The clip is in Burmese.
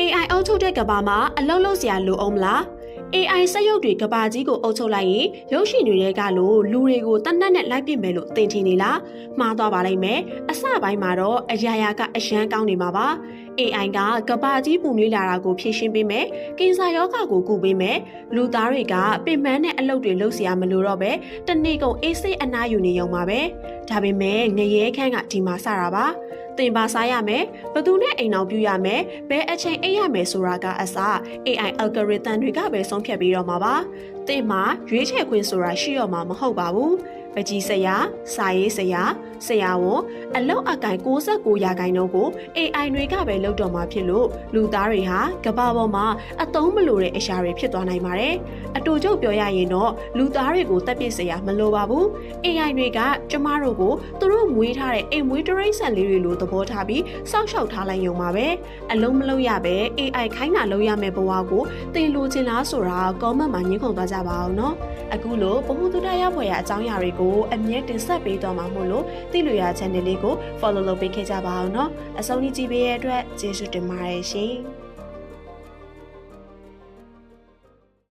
AI အုပ်ချုပ်တဲ့ကဘာမှာအလုံးလုံးစရာလိုအောင်မလား AI စက်ရုပ်တွေကဘာကြီးကိုအုပ်ချုပ်လိုက်ရင်ရုပ်ရှင်တွေကလို့လူတွေကိုတနက်နဲ့လိုက်ပစ်မယ်လို့သင်ထင်နေလားမှားသွားပါလိမ့်မယ်အစပိုင်းမှာတော့အရာရာကအရန်ကောင်းနေမှာပါ AI ကကဘာကြီးပူနွေးလာတာကိုဖြေရှင်းပေးမယ်ကင်ဆာယောဂါကိုကုပေးမယ်လူသားတွေကပင်ပန်းတဲ့အလုပ်တွေလုပ်စရာမလိုတော့ပဲတနေ့ကုန်အေးစိတ်အနားယူနေရုံပါပဲဒါပေမဲ့ငရဲခန့်ကဒီမှာစတာပါတင်ပါစားရမယ်ဘသူနဲ့အိမ်အောင်ပြုရမယ်ဘယ်အချိန်အိပ်ရမယ်ဆိုတာကအစ AI algorithm တွေကပဲဆုံးဖြတ်ပြီးတော့မှာပါတင်မှာရွေးချယ်ခွင့်ဆိုတာရှိတော့မှာမဟုတ်ပါဘူးပကြီးဆရာစာရေးဆရာဝန်အလောက်အကင်69ရာခိုင်နှုန်းကို AI တွေကပဲလုပ်တော့မှာဖြစ်လို့လူသားတွေဟာကမ္ဘာပေါ်မှာအသုံးမလိုတဲ့အရာတွေဖြစ်သွားနိုင်ပါတယ်အတူချုပ်ပြောရရင်တော့လူသားတွေကိုတက်ပစ်စရာမလိုပါဘူး AI တွေကကျမတို့ကိုသူတို့မွေးထားတဲ့အိမ်မွေးတရိတ်ဆန်လေးတွေလိုသဘောထားပြီးစောင့်ရှောက်ထားလိုက်ရုံပါပဲအလုံးမလုံးရပဲ AI ခိုင်းတာလုပ်ရမယ့်ဘဝကိုသင်လိုချင်လားဆိုတာ comment မှာညှင်းခုန်သွားကြပါအောင်နော်အခုလိုဘဝတုဒ္ဒရဖွယ်ရာအကြောင်းအရာတွေကိုအမြဲတင်ဆက်ပေးသွားမှာမို့လို့သိလို့ရ channel လေးကို follow လုပ်ပေးခဲ့ကြပါအောင်နော်အဆုံးထိကြည့်ပေးရတဲ့အတွက်ကျေးဇူးတင်ပါတယ်ရှင်